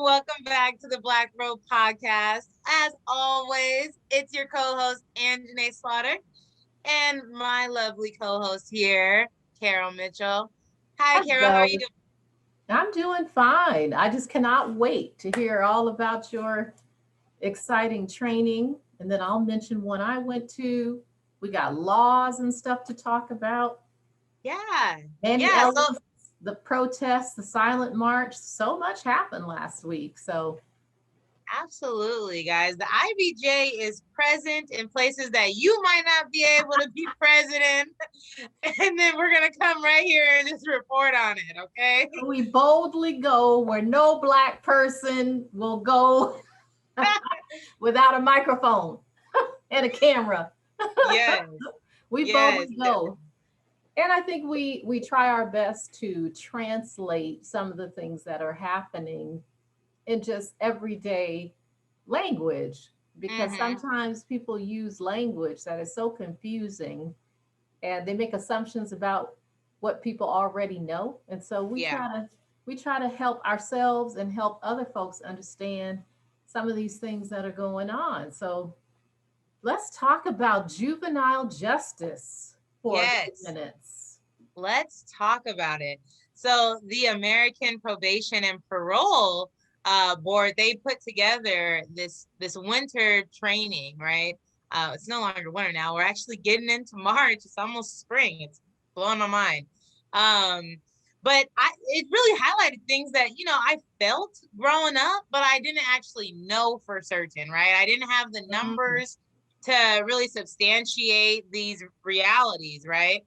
welcome back to the Black Robe podcast. As always, it's your co-host Anzhane Slaughter and my lovely co-host here, Carol Mitchell. Hi, Carol. How are you Hello. doing? I'm doing fine. I just cannot wait to hear all about your exciting training. And then I'll mention one I went to. We got laws and stuff to talk about. Yeah, Manny yeah. So Ellis, the protests, the silent march. So much happened last week. So, absolutely, guys. The IBJ is present in places that you might not be able to be present in, and then we're gonna come right here and just report on it. Okay. we boldly go where no Black person will go without a microphone and a camera. Yes. We Yes. boldly go. And I think we try our best to translate some of the things that are happening in just everyday language, because Mm-hmm. sometimes people use language that is so confusing and they make assumptions about what people already know. And so Yeah. we try to help ourselves and help other folks understand some of these things that are going on. So let's talk about juvenile justice for a few Yes. minutes. Let's talk about it. So the American Probation and Parole Board, they put together this winter training, right? It's no longer winter now. We're actually getting into March. It's almost spring. It's blowing my mind. But it really highlighted things that, I felt growing up, but I didn't actually know for certain, right? I didn't have the Mm, numbers to really substantiate these realities, right?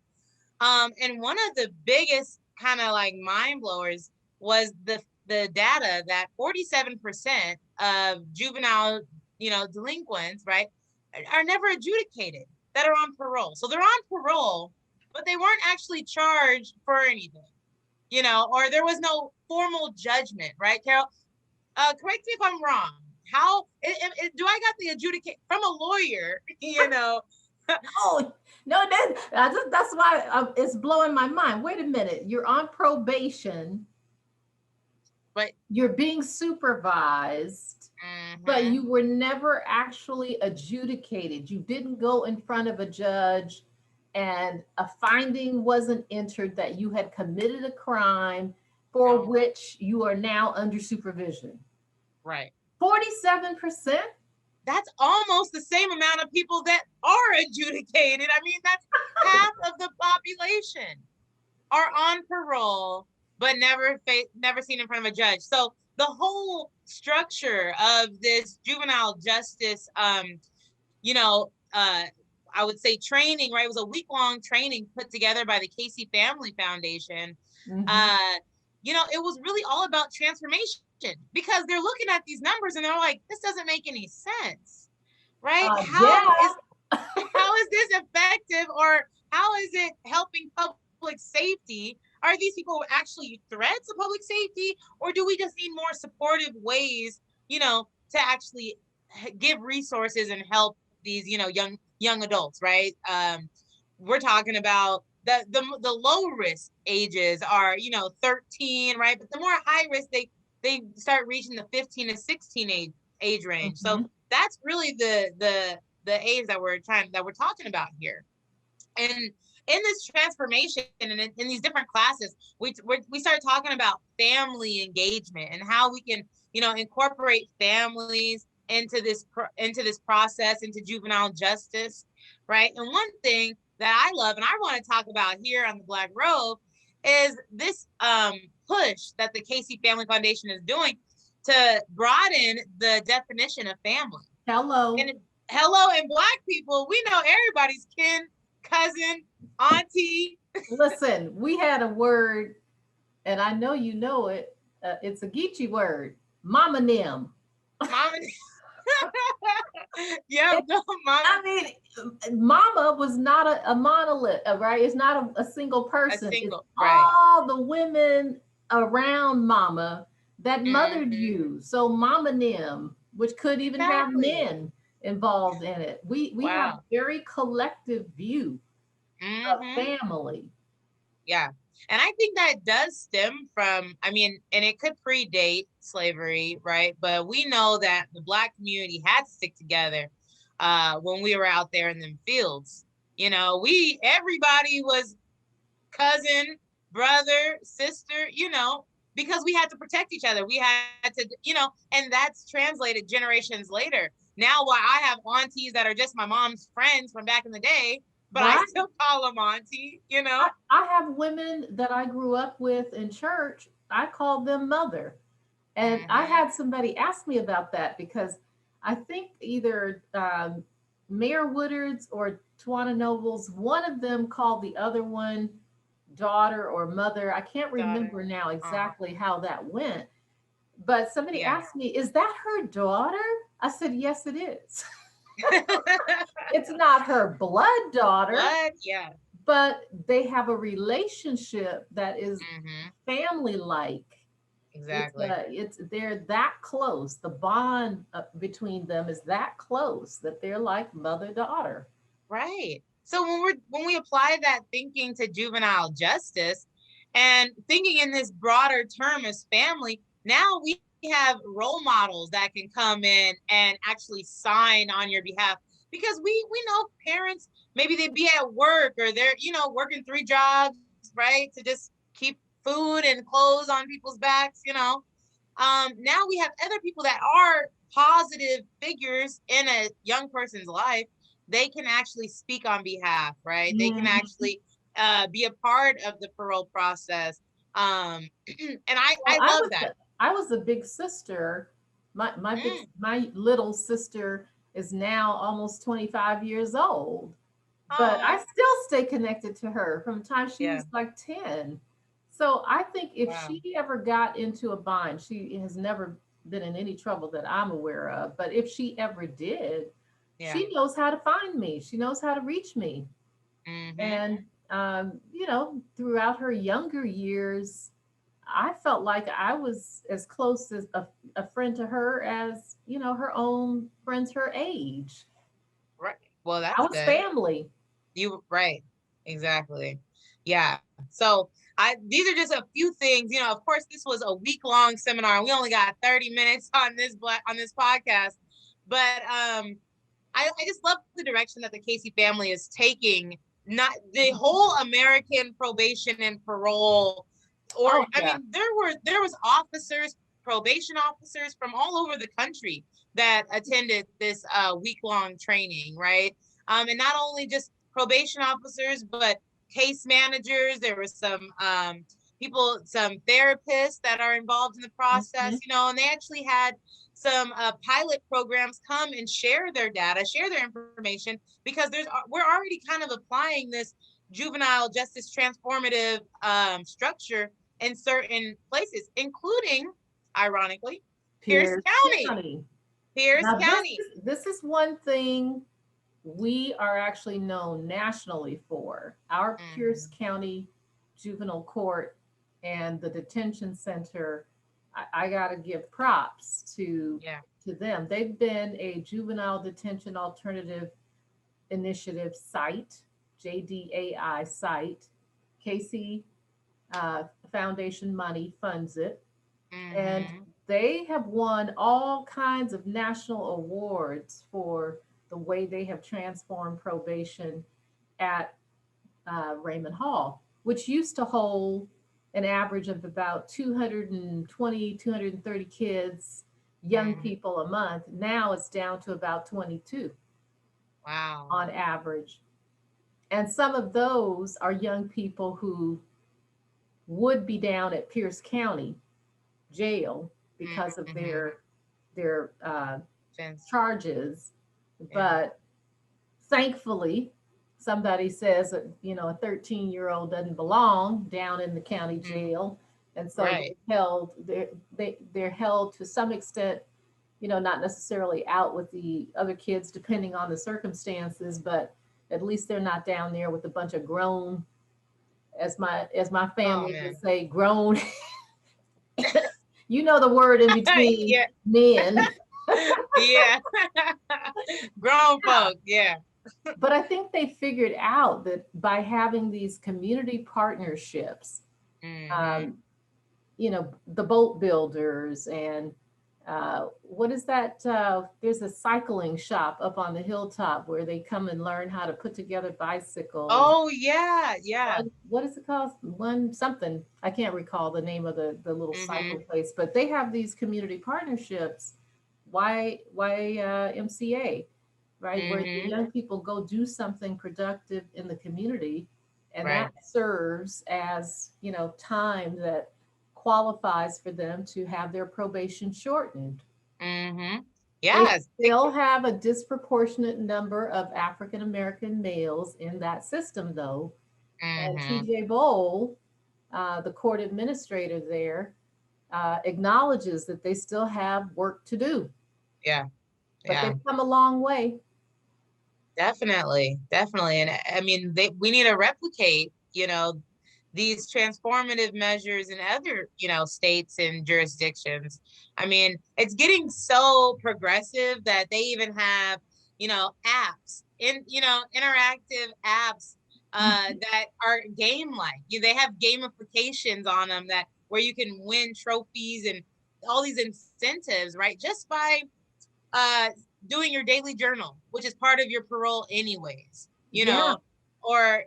And one of the biggest kind of like mind blowers was the data that 47% of juvenile, delinquents, right, are never adjudicated that are on parole. So they're on parole, but they weren't actually charged for anything, or there was no formal judgment, right, Carol? Correct me if I'm wrong. How do I got the adjudicate from a lawyer, oh, no, that's why it's blowing my mind. Wait a minute. You're on probation, but you're being supervised, but mhm, you were never actually adjudicated. You didn't go in front of a judge and a finding wasn't entered that you had committed a crime for no, which you are now under supervision. right. 47%? That's almost the same amount of people that are adjudicated. I mean, that's half of the population are on parole, but never seen in front of a judge. So the whole structure of this juvenile justice, you know, uh, I would say training, right? It was a week-long training put together by the Casey Family Foundation. Mm-hmm. Uh, it was really all about transformation because they're looking at these numbers and they're like, this doesn't make any sense, right? Yeah. How is this effective, or how is it helping public safety? Are these people actually threats to public safety, or do we just need more supportive ways, to actually give resources and help these, young adults, right? We're talking about the low risk ages are 13, right? But the more high risk they start reaching the 15 to 16 age range. So Mm-hmm. that's really the age that we're talking about here. And in this transformation and in these different classes, we start talking about family engagement and how we can incorporate families into this process, into juvenile justice, right? And one thing that I love and I want to talk about here on the Black Robe is this push that the Casey Family Foundation is doing to broaden the definition of family. Hello. And hello, and Black people, we know everybody's kin, cousin, auntie. Listen, we had a word, and I know you know it. It's a Geechee word, mama nim. Mama. Yep, It, no, mama. I mean, mama was not a monolith, right? It's not a single A person. It's single, right. all the women around mama that mothered Mm-hmm. you. So mama nim, which could even have Exactly. men involved in it. We have a Wow. very collective view of Mm-hmm. family. Yeah. And I think that does stem from, I mean, and it could predate slavery, right? But we know that the Black community had to stick together when we were out there in the fields. You know, everybody was cousin, brother, sister, you know, because we had to protect each other. We had to, you know, and that's translated generations later. Now, while I have aunties that are just my mom's friends from back in the day, but I Right. still call them auntie, you know? I have women that I grew up with in church. I called them mother. And I Mm-hmm. had somebody ask me about that because I think either Mayor Woodard's or Tawana Nobles, one of them called the other one daughter or mother. I can't Daughter. remember now Uh-huh. exactly how that went. But somebody Yeah. asked me, is that her daughter? I said, yes, it is. It's not her blood daughter, Blood, yeah. but they have a relationship that is Mm-hmm. family like. Exactly. It's they're that close. The bond between them is that close that they're like mother daughter. Right. So when we apply that thinking to juvenile justice and thinking in this broader term as family, now we have role models that can come in and actually sign on your behalf because we know parents, maybe they be at work or they're, you know, working 3 jobs, right, to just keep food and clothes on people's backs, you know. Now we have other people that are positive figures in a young person's life. They can actually speak on behalf, right? They can Mhm. actually be a part of the parole process. And Well, I love that. I was a big sister. Mm. My little sister is now almost 25 years old, but I Oh, still stay connected to her from the time she yeah. was like 10. So I think if Wow. she ever got into a bind, she has never been in any trouble that I'm aware of, but if she ever did, Yeah. she knows how to find me. She knows how to reach me. Mm-hmm. And, throughout her younger years, I felt like I was as close as a friend to her as, her own friends her age. Right. Well, I that's was good. family. You right. Exactly. Yeah. So these are just a few things. You know, of course, this was a week-long seminar. We only got 30 minutes on this podcast. But I just love the direction that the Casey family is taking, not the whole American probation and parole, or Oh, I yeah. mean, there was officers, probation officers from all over the country that attended this week-long training, right? And not only just probation officers, but case managers. There were some people, some therapists that are involved in the Mhm. process, you know, and they actually had some pilot programs come and share their data, share their information, because we're already kind of applying this juvenile justice transformative structure in certain places, including, ironically, Pierce Pierce County. County. Pierce Now, County. this is one thing we are actually known nationally for. Our Pierce Mm-hmm. County Juvenile Court and the detention center, I got to give props Yeah. to them. They've been a juvenile detention alternative initiative site, JDAI site. Casey Foundation money funds it. And Mm-hmm. they have won all kinds of national awards for the way they have transformed probation at Raymond Hall, which used to hold an average of about 220, 230 kids, young Mm-hmm. people a month. Now it's down to about 22 Wow. on average. And some of those are young people who would be down at Pierce County jail because of Mm-hmm. their Fence. charges. Yeah. But thankfully, somebody says that a 13-year-old doesn't belong down in the county Mm-hmm. jail, and so Right. they're held to some extent. Not necessarily out with the other kids, depending on the circumstances, but at least they're not down there with a bunch of grown, as my Oh family would man. say, grown. The word in between Yeah. men. Yeah. Grown folk. Yeah. But I think they figured out that by having these community partnerships, Mm-hmm. Um, the boat builders and what is that? There's a cycling shop up on the hilltop where they come and learn how to put together bicycles. Oh yeah, yeah. What is it called? One something. I can't recall the name of the little cycle Mm-hmm. place, but they have these community partnerships. Why MCA, right? Where the Mm-hmm. young people go do something productive in the community, and Right. that serves as time that qualifies for them to have their probation shortened. Mm-hmm. They Yes. still have a disproportionate number of African American males in that system, though. And Mm-hmm. TJ Bowl, the court administrator there, acknowledges that they still have work to do, Yeah. but Yeah. they've come a long way. Definitely. Definitely. And I mean, we need to replicate, these transformative measures in other, states and jurisdictions. I mean, it's getting so progressive that they even have, apps interactive apps that are game-like. They have gamifications on them that where you can win trophies and all these incentives, right? Just by uh, doing your daily journal, which is part of your parole anyways, Yeah. or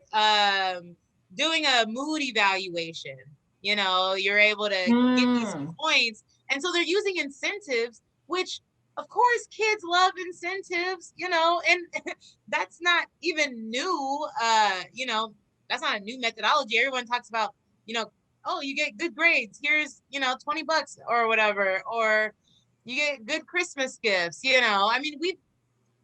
doing a mood evaluation. You're able to get these Hmm. points. And so they're using incentives, which of course kids love incentives, and that's not even new. That's not a new methodology. Everyone talks about, you know, oh, you get good grades. Here's, $20 or whatever, or you get good Christmas gifts. I mean, we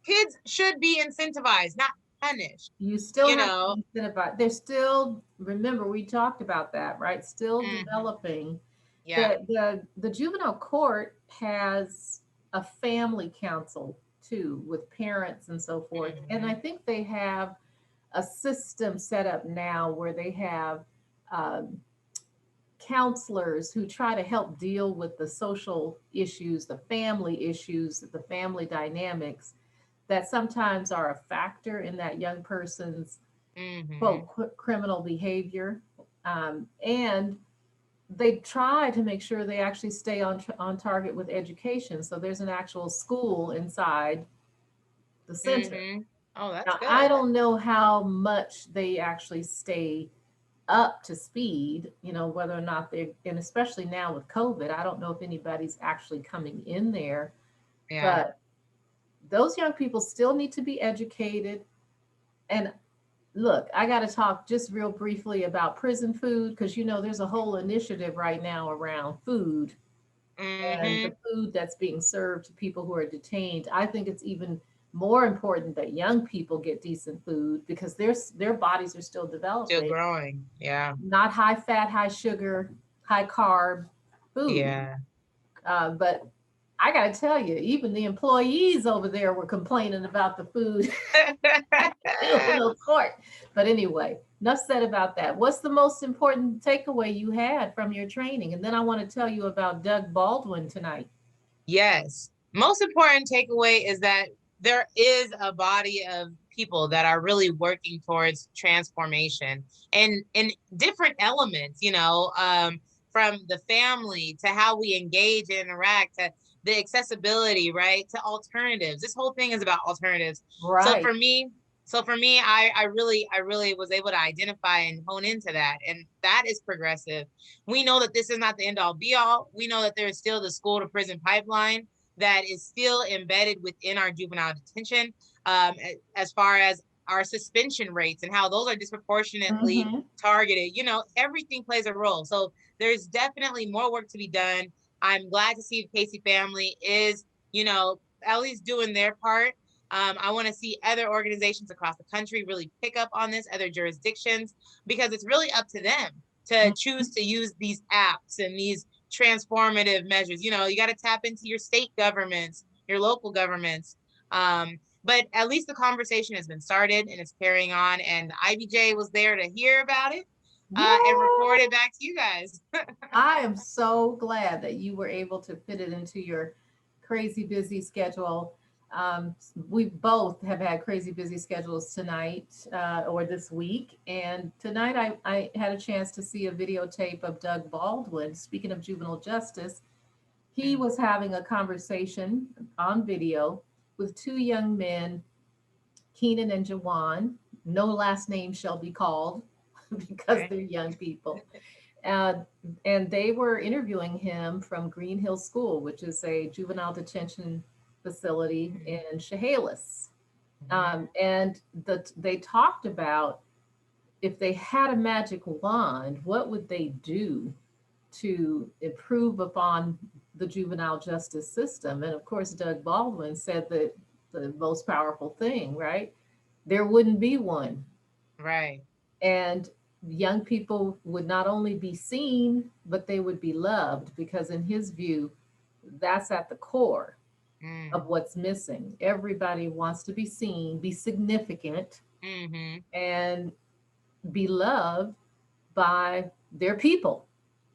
kids should be incentivized, not punished. You still You have know. to incentivize. They're still, remember, we talked about that, right? Still Mm-hmm. developing. Yeah. The juvenile court has a family council too, with parents and so forth. And I Mm-hmm. think they have a system set up now where they have um, counselors who try to help deal with the social issues, the family issues, the family dynamics that sometimes are a factor in that young person's Mm-hmm. quote criminal behavior. And they try to make sure they actually stay on target with education. So there's an actual school inside the center. Mm-hmm. Oh, that's Now, I good. don't know how much they actually stay up to speed, whether or not they're, and especially now with COVID, I don't know if anybody's actually coming in there, Yeah. but those young people still need to be educated. And look, I got to talk just real briefly about prison food because, there's a whole initiative right now around food and Mm-hmm. the food that's being served to people who are detained. I think it's even more important that young people get decent food because their bodies are still Still developing, growing. Yeah. not high fat, high sugar, high carb food. Yeah. But I got to tell you, even the employees over there were complaining about the food juvenile court. But anyway, enough said about that. What's the most important takeaway you had from your training? And then I want to tell you about Doug Baldwin tonight. Yes. Most important takeaway is that there is a body of people that are really working towards transformation and in different elements, from the family to how we engage and interact to the accessibility, right? To alternatives. This whole thing is about alternatives. So Right. for me, I really was able to identify and hone into that. And that is progressive. We know that this is not the end all be all. We know that there is still the school to prison pipeline that is still embedded within our juvenile detention, as far as our suspension rates and how those are disproportionately Mm-hmm. targeted. Everything plays a role. So there's definitely more work to be done. I'm glad to see Casey family is, at least doing their part. I want to see other organizations across the country really pick up on this, other jurisdictions, because it's really up to them to choose to use these apps and these transformative measures. You got to tap into your state governments, your local governments. But at least the conversation has been started and it's carrying on. And IBJ was there to hear about it and report Yay! it back to you guys. I am so glad that you were able to fit it into your crazy busy schedule. We both have had crazy busy schedules tonight or this week. And tonight I had a chance to see a videotape of Doug Baldwin. Speaking of juvenile justice, he was having a conversation on video with two young men, Keenan and Jawan. No last name shall be called because Okay. they're young people. Uh, and they were interviewing him from Green Hill School, which is a juvenile detention facility in Chehalis. Mhm. And they talked about if they had a magic wand, what would they do to improve upon the juvenile justice system? And of course, Doug Baldwin said that the most powerful thing, right? There wouldn't be one. Right. And young people would not only be seen, but they would be loved because, in his view, that's at the core of Mm. what's missing. Everybody wants to be seen, be significant, Mm-hmm. and be loved by their people,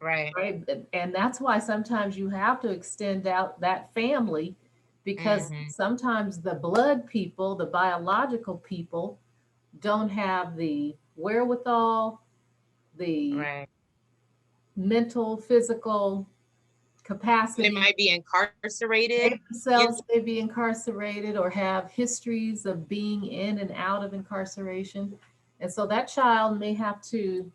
Right. right? And that's why sometimes you have to extend out that family because Mm-hmm. sometimes the blood people, the biological people, don't have the wherewithal, the Right. mental, physical They capacity. might be They incarcerated. You themselves may be incarcerated or have histories of being in and out of incarceration. And so that child may have to,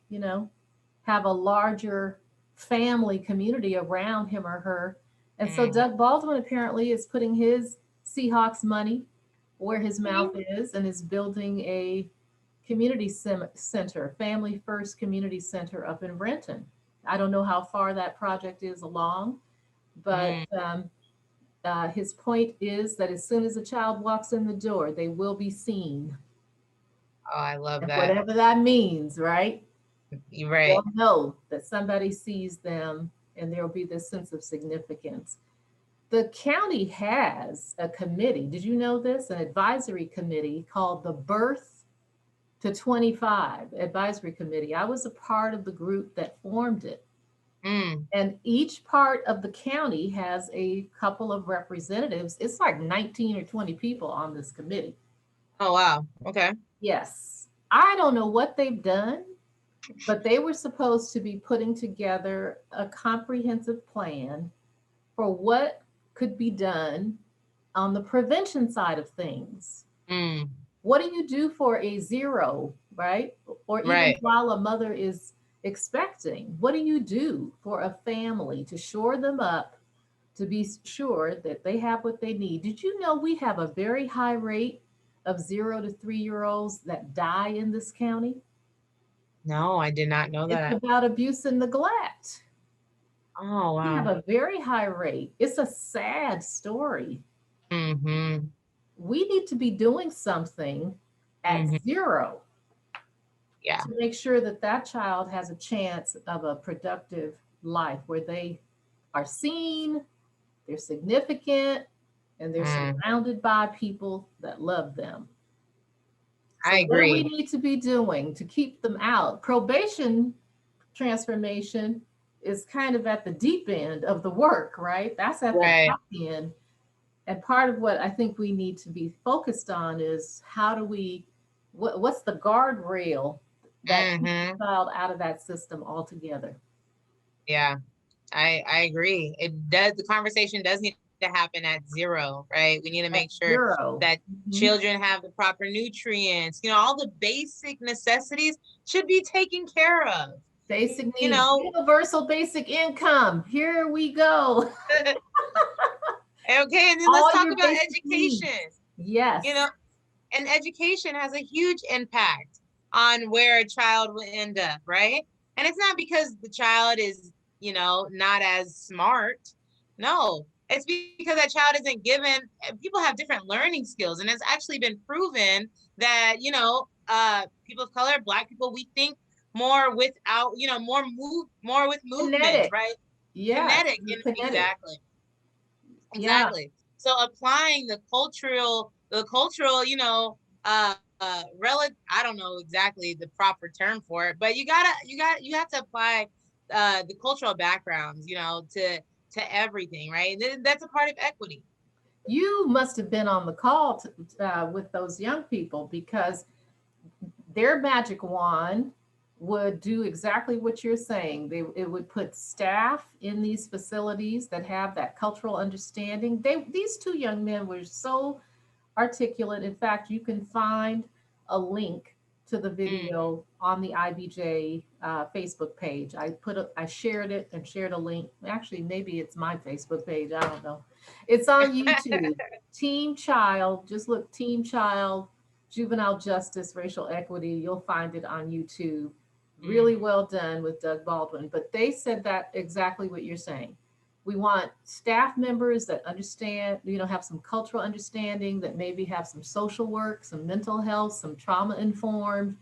have a larger family community around him or her. And so Mhm. Doug Baldwin apparently is putting his Seahawks money where his mouth is and is building a community center, Family First Community Center up in Renton. I don't know how far that project is along, but Mm. his point is that as soon as a child walks in the door, they will be seen. Oh, I love And that. whatever that means, right? You're They'll right. know that somebody sees them and there'll be this sense of significance. The county has a committee. Did you know this? An advisory committee called the Birth to 25 Advisory Committee. I was a part of the group that formed it. Mm. And each part of the county has a couple of representatives. It's like 19 or 20 people on this committee. Oh, wow. Okay. Yes. I don't know what they've done, but they were supposed to be putting together a comprehensive plan for what could be done on the prevention side of things. Mm. What do you do for a zero, right? Or even Right. while a mother is expecting, what do you do for a family to shore them up, to be sure that they have what they need? Did you know we have a very high rate of 0 to 3 year olds that die in this county? No, I did not know It's that. about abuse and neglect. Oh, We have wow. a very high rate. It's a sad story. Mm-hmm. We need to be doing something at Mm-hmm. zero Yeah. to make sure that that child has a chance of a productive life where they are seen, they're significant, and they're Mm. surrounded by people that love them. I So, what do we agree. need to be doing to keep them out? Probation transformation is kind of at the deep end of the work, right? That's at the Right. top end. And part of what I think we need to be focused on is how do we, what's the guardrail that keeps Mm-hmm. the child out of that system altogether? Yeah. I agree. It does. The conversation does need to happen at zero, right? We need to At make sure zero. that Mhm. children have the proper nutrients. All the basic necessities should be taken care of. Basic You needs, know, universal basic income. Here we go. okay, and then let's All talk your about basic education. needs. You Yes. know, and education has a huge impact on where a child will end up, right? And it's not because the child is, not as smart. No, it's because that child isn't given, people have different learning skills. And it's actually been proven that, people of color, Black people, we think more without, more with movement, Kinetic. right? Yes. Kinetic, You're and kinetic. exactly. Yeah. Exactly. So applying the cultural, I don't know exactly the proper term for it, but you have to apply the cultural backgrounds, to everything, right? That's a part of equity. You must have been on the call with those young people, because their magic wand would do exactly what you're saying. It would put staff in these facilities that have that cultural understanding. These two young men were so articulate. In fact, you can find a link to the Mm. video on the IBJ Facebook page. I shared it and shared a link. Actually, maybe it's my Facebook page. I don't know. It's on YouTube. TeamChild. Just look TeamChild, Juvenile Justice, Racial Equity. You'll find it on YouTube. Really Mm. well done with Doug Baldwin. But they said that exactly what you're saying. We want staff members that understand, have some cultural understanding, that maybe have some social work, some mental health, some trauma informed,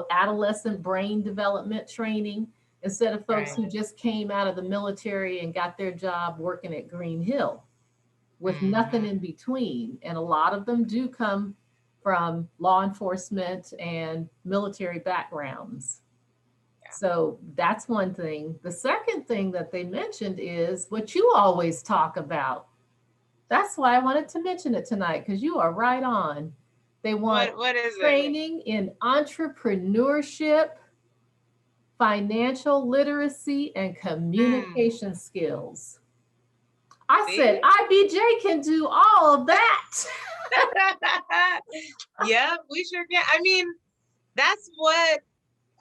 adolescent brain development training, instead of folks Right. who just came out of the military and got their job working at Green Hill with nothing Hmm. in between. And a lot of them do come from law enforcement and military backgrounds. Yeah. So that's one thing. The second thing that they mentioned is what you always talk about. That's why I wanted to mention it tonight, because you are right on. They want What is it? training in entrepreneurship, financial literacy, and Mm. communication skills. I said, See? IBJ can do all of that. Yeah, we sure can. I mean, that's what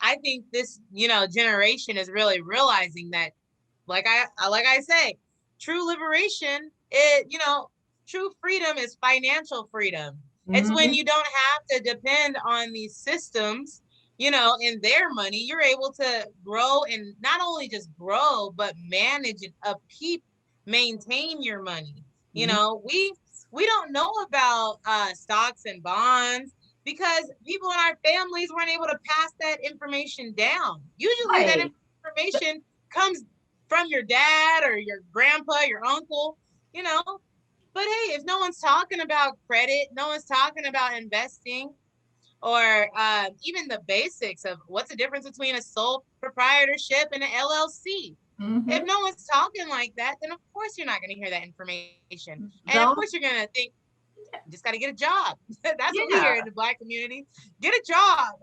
I think this, generation is really realizing that, like I say, true liberation, true freedom is financial freedom. It's when Mhm. you don't have to depend on these systems, in their money. You're able to grow, and not only just grow, but manage and upkeep, maintain your money. Yes. We don't know about stocks and bonds because people in our families weren't able to pass that information down. Usually that Right. information comes from your dad or your grandpa, your uncle, you know. But hey, if no one's talking about credit, no one's talking about investing, or even the basics of what's the difference between a sole proprietorship and an LLC. If Mhm. no one's talking like that, then of course you're not going to hear that information. And of Don't. course you're going to think, you just got to get a job. That's what we Yeah. hear in the Black community. Get a job.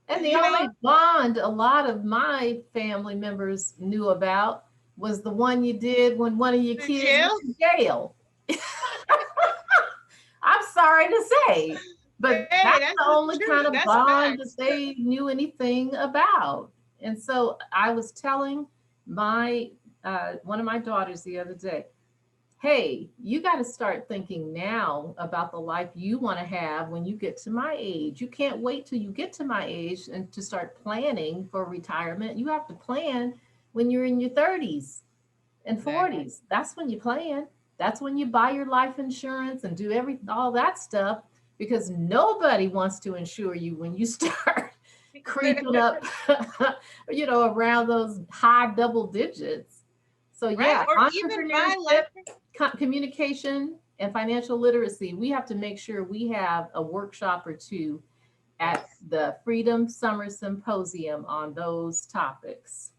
And the you know, only bond a lot of my family members knew about was the one you did when one of your the kids jail. went to jail. I'm sorry to say, but Hey, that's that's the the only kind truth. of That's bond that facts. they knew anything about. And so I was telling my one of my daughters the other day, hey, you got to start thinking now about the life you want to have when you get to my age. You can't wait till you get to my age and to start planning for retirement. You have to plan when you're in your 30s and Exactly. 40s. That's when you plan. That's when you buy your life insurance and do all that stuff, because nobody wants to insure you when you start creeping up around those high double digits. So Right. yeah, Or even buy entrepreneurship, life. communication, and financial literacy. We have to make sure we have a workshop or two at Yes, the Freedom Summer Symposium on those topics.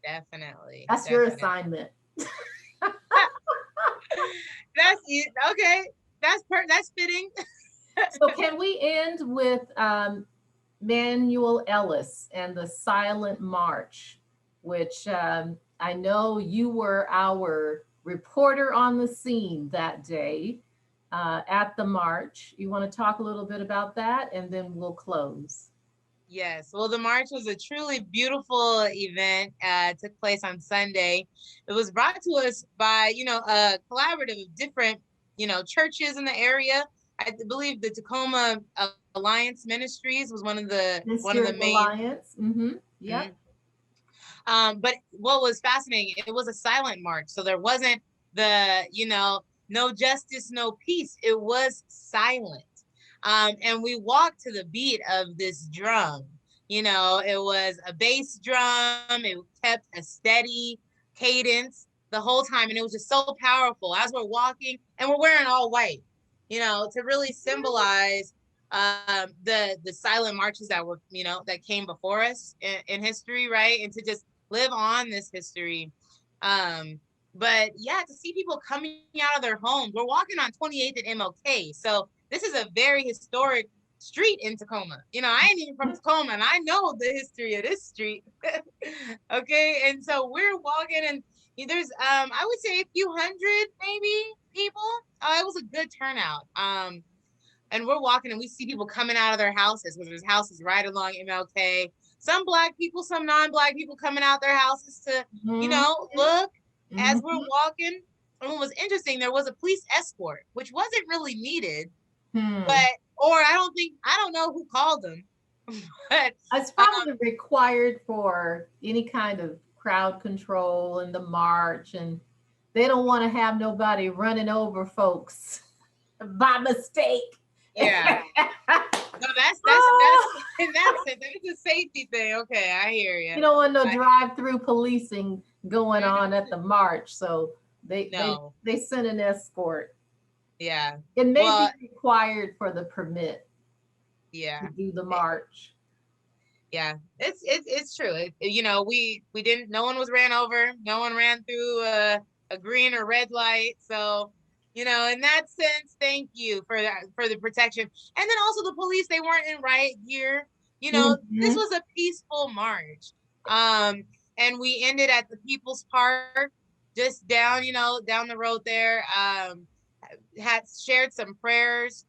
definitely. That's your Definitely. assignment. That's it. Okay. That's fitting. So can we end with Manuel Ellis and the Silent March, which I know you were our reporter on the scene that day at the march. You want to talk a little bit about that, and then we'll close. Yes. Well, the march was a truly beautiful event. It took place on Sunday. It was brought to us by, a collaborative of different, churches in the area. I believe the Tacoma Alliance Ministries was one of the Mysterious main. Alliance. Mm-hmm. Yep. Mhm. But what was fascinating, it was a silent march. So there wasn't no justice, no peace. It was silent. And we walked to the beat of this drum. It was a bass drum. It kept a steady cadence the whole time. And it was just so powerful as we're walking, and we're wearing all white, to really symbolize the silent marches that were, that came before us in history, right? And to just live on this history. Um, But yeah, to see people coming out of their homes, we're walking on 28th and MLK. So this is a very historic street in Tacoma. You know, I ain't even from Tacoma and I know the history of this street. Okay. And so we're walking and there's I would say a few hundred maybe people. It was a good turnout. And we're walking and we see people coming out of their houses because there's houses right along MLK. Some Black people, some non-Black people coming out their houses to, look as we're walking. And what was interesting, there was a police escort, which wasn't really needed, but or I don't know who called them, but It's probably required for any kind of crowd control in the march, and they don't want to have nobody running over folks by mistake. yeah. No, that's in that sense, it's a safety thing. Okay, I hear you. You don't want no drive-through policing going on at the march, so they sent an escort. Yeah, it may be required for the permit. Yeah, to do the march. Yeah, it's true. We didn't. No one was ran over. No one ran through a green or red light. So, in that sense, thank you for that, for the protection. And then also the police, they weren't in riot gear. This was a peaceful march. And we ended at the People's Park, just down, down the road there. Had shared some prayers,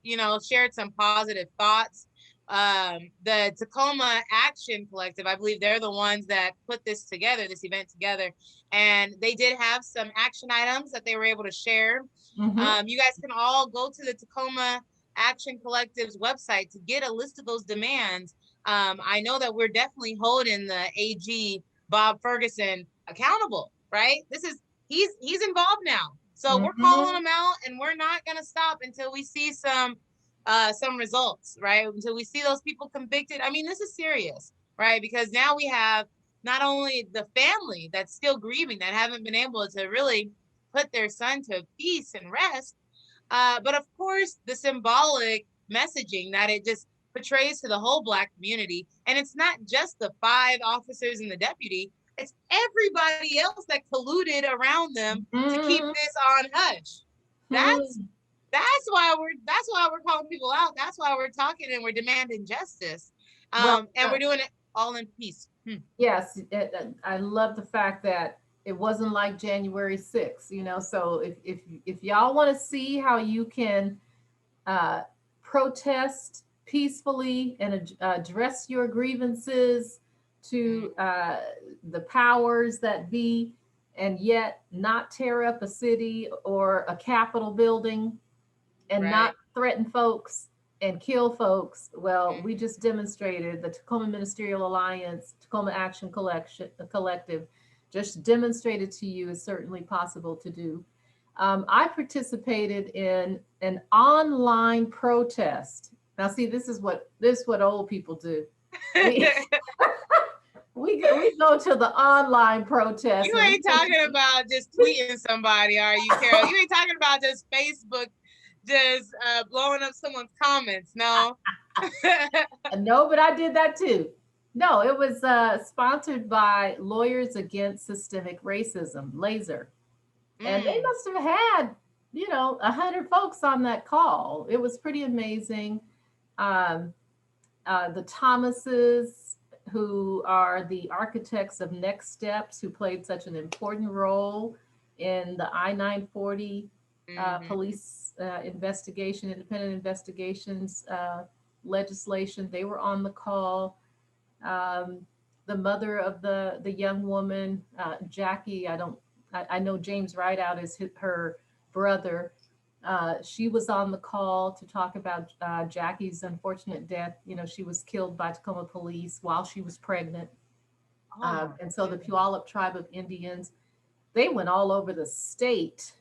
shared some positive thoughts. The Tacoma Action Collective, I believe they're the ones that put this event together, and they did have some action items that they were able to share. You guys can all go to the Tacoma Action Collective's website to get a list of those demands. I know that we're definitely holding the AG Bob Ferguson accountable, right? He's involved now. So we're calling them out, and we're not going to stop until we see some results, right? Until we see those people convicted. I mean, this is serious, right? Because now we have not only the family that's still grieving, that haven't been able to really put their son to peace and rest, but of course the symbolic messaging that it just portrays to the whole Black community. And it's not just the 5 officers and the deputy, it's everybody else that colluded around them to keep this on hush. That's why we're calling people out. That's why we're talking and we're demanding justice. And we're doing it all in peace. Yes, I love the fact that it wasn't like January 6th, so if y'all want to see how you can protest peacefully and address your grievances to the powers that be, and yet not tear up a city or a Capitol building and not threaten folks and kill folks. Well, we just demonstrated, the Tacoma Ministerial Alliance, Tacoma Action Collective, just demonstrated to you is certainly possible to do. I participated in an online protest. Now, see, this is what old people do. We go to the online protest. You ain't talking about just tweeting somebody, are you, Carol? You ain't talking about just Facebook, just blowing up someone's comments. No. No, but I did that too. No, it was sponsored by Lawyers Against Systemic Racism, LASER. And they must have had, 100 folks on that call. It was pretty amazing. The Thomases, who are the architects of Next Steps, who played such an important role in the I-940 police investigation, independent investigations legislation, they were on the call. The mother of the young woman, Jackie, I know James Rideout is her brother. She was on the call to talk about Jackie's unfortunate death. She was killed by Tacoma police while she was pregnant. And so the Puyallup tribe of Indians, they went all over the state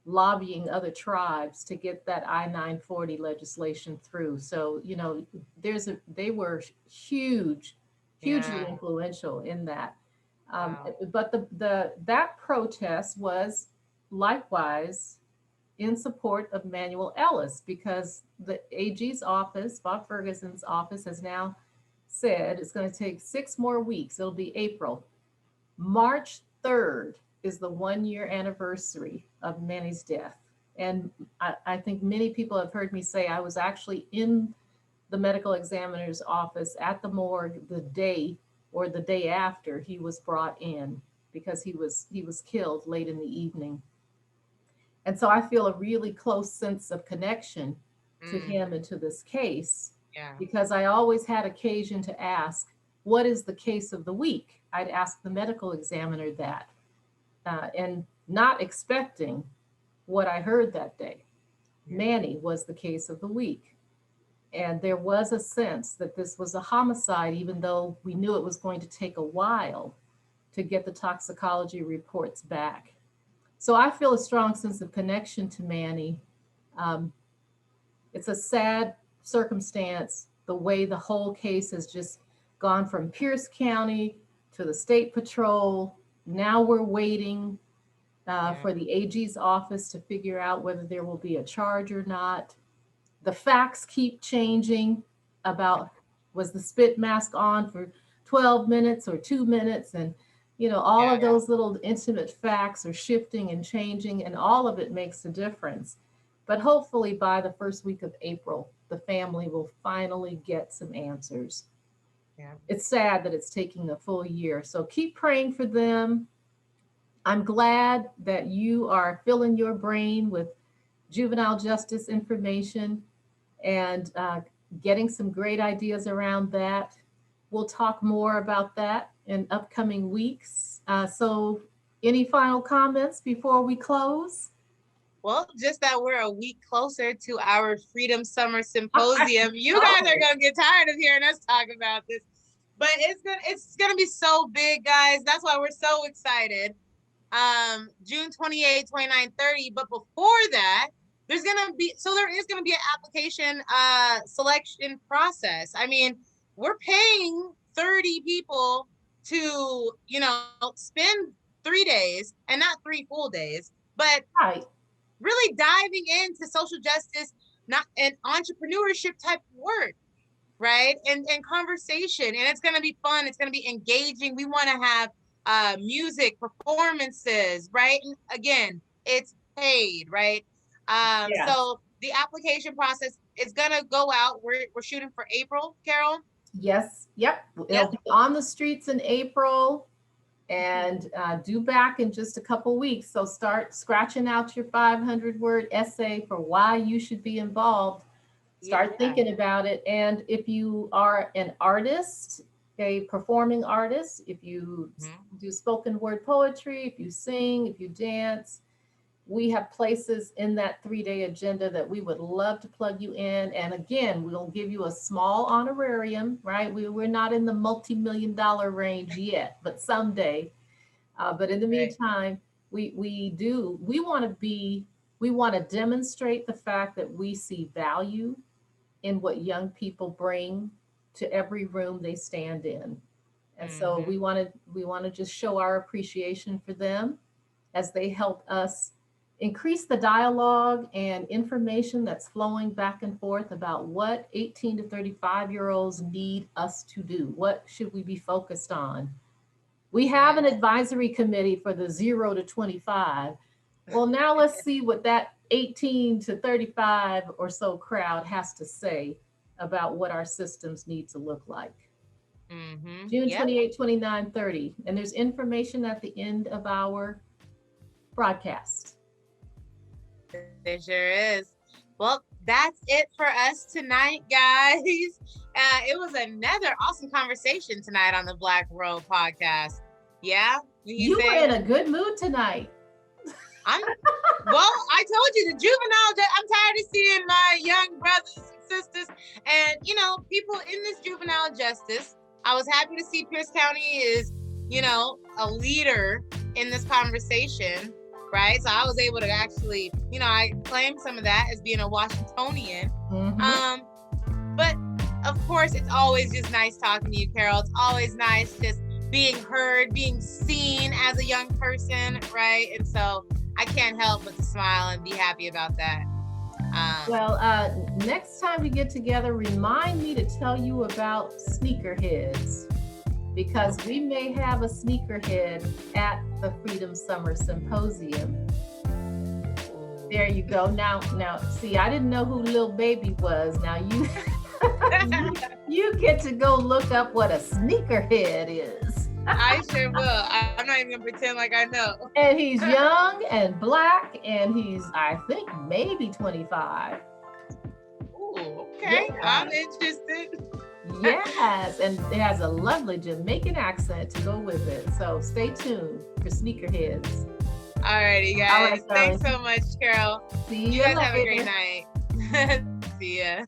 lobbying other tribes to get that I-940 legislation through. So, they were hugely influential in that. But that protest was likewise in support of Manuel Ellis, because the AG's office, Bob Ferguson's office, has now said it's going to take 6 more weeks. It'll be April. March 3rd is the 1 year anniversary of Manny's death. And I think many people have heard me say I was actually in the medical examiner's office at the morgue the day or the day after he was brought in, because he was killed late in the evening. And so I feel a really close sense of connection to him and to this case, Yeah. because I always had occasion to ask, what is the case of the week? I'd ask the medical examiner that, and not expecting what I heard that day. Yeah. Manny was the case of the week. And there was a sense that this was a homicide, even though we knew it was going to take a while to get the toxicology reports back. So I feel a strong sense of connection to Manny. Um, it's a sad circumstance, the way the whole case has just gone from Pierce County to the State Patrol. Now we're waiting for the AG's office to figure out whether there will be a charge or not. The facts keep changing about, was the spit mask on for 12 minutes or 2 minutes? And, all of those little intimate facts are shifting and changing, and all of it makes a difference. But hopefully by the first week of April, the family will finally get some answers. Yeah. It's sad that it's taking a full year. So keep praying for them. I'm glad that you are filling your brain with juvenile justice information and getting some great ideas around that. We'll talk more about that in upcoming weeks. So any final comments before we close? Well, just that we're a week closer to our Freedom Summer Symposium. You guys are gonna get tired of hearing us talk about this, but it's gonna be so big, guys. That's why we're so excited. June 28, 29, 30. But before that, there is gonna be an application selection process. I mean, we're paying 30 people to, spend 3 days, and not 3 full days, but right, really diving into social justice, not an entrepreneurship type work, right? And conversation. And it's going to be fun. It's going to be engaging. We want to have music, performances, right? And again, it's paid, right? Yes. So the application process is going to go out. We're shooting for April, Carol. Yes. Yep. It'll be on the streets in April, and due back in just a couple weeks. So start scratching out your 500-word essay for why you should be involved. Start thinking about it. And if you are an artist, a performing artist, if you do spoken word poetry, if you sing, if you dance, we have places in that 3-day agenda that we would love to plug you in. And again, we'll give you a small honorarium, right? We're not in the multi-million-dollar range yet, but someday. But in the meantime, we want to demonstrate the fact that we see value in what young people bring to every room they stand in. And so we want to just show our appreciation for them as they help us increase the dialogue and information that's flowing back and forth about what 18 to 35-year-olds need us to do. What should we be focused on? We have an advisory committee for the 0 to 25. Well, now let's see what that 18 to 35 or so crowd has to say about what our systems need to look like. June 28, 29, 30. And there's information at the end of our broadcast. There sure is. Well, that's it for us tonight, guys. It was another awesome conversation tonight on the Black Robe podcast. Yeah? You were in a good mood tonight. Well, I told you, the juvenile, I'm tired of seeing my young brothers and sisters and, people in this juvenile justice. I was happy to see Pierce County is, a leader in this conversation. Right. So I was able to actually, I claim some of that as being a Washingtonian. But of course, it's always just nice talking to you, Carol. It's always nice just being heard, being seen as a young person. Right. And so I can't help but to smile and be happy about that. Next time we get together, remind me to tell you about sneakerheads. because we may have a sneakerhead at the Freedom Summer Symposium. There you go. Now, see, I didn't know who Lil Baby was. Now you, you get to go look up what a sneakerhead is. I sure will. I'm not even gonna pretend like I know. And he's young and black, and he's, I think, maybe 25. Ooh, okay. Yeah. I'm interested. Yes, and it has a lovely Jamaican accent to go with it. So stay tuned for sneakerheads. Alrighty, guys. All right, thanks so much, Carol. See You guys have a later. great night. See ya.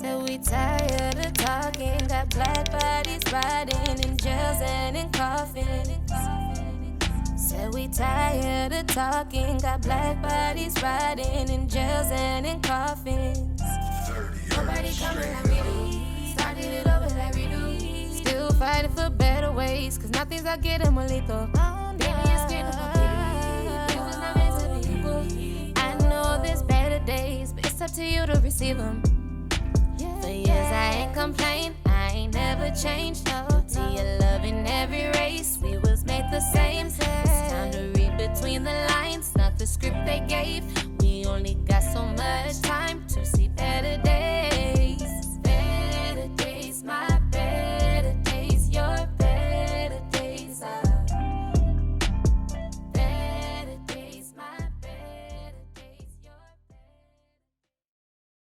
So we tired of talking, got black bodies riding in jails and in coffins. Said we tired of talking, got black bodies riding in jails and in coffins. Nobody coming like we do, started it over like we do. Still fighting for better ways, cause nothing's out getting more lethal. Baby, you're scared of my pity, it was not meant to be equal. I know there's better days, but it's up to you to receive them. For years I ain't complained, I ain't never changed. No, to your love in every race, we was made the same. It's time to read between the lines, not the script they gave. We only got so much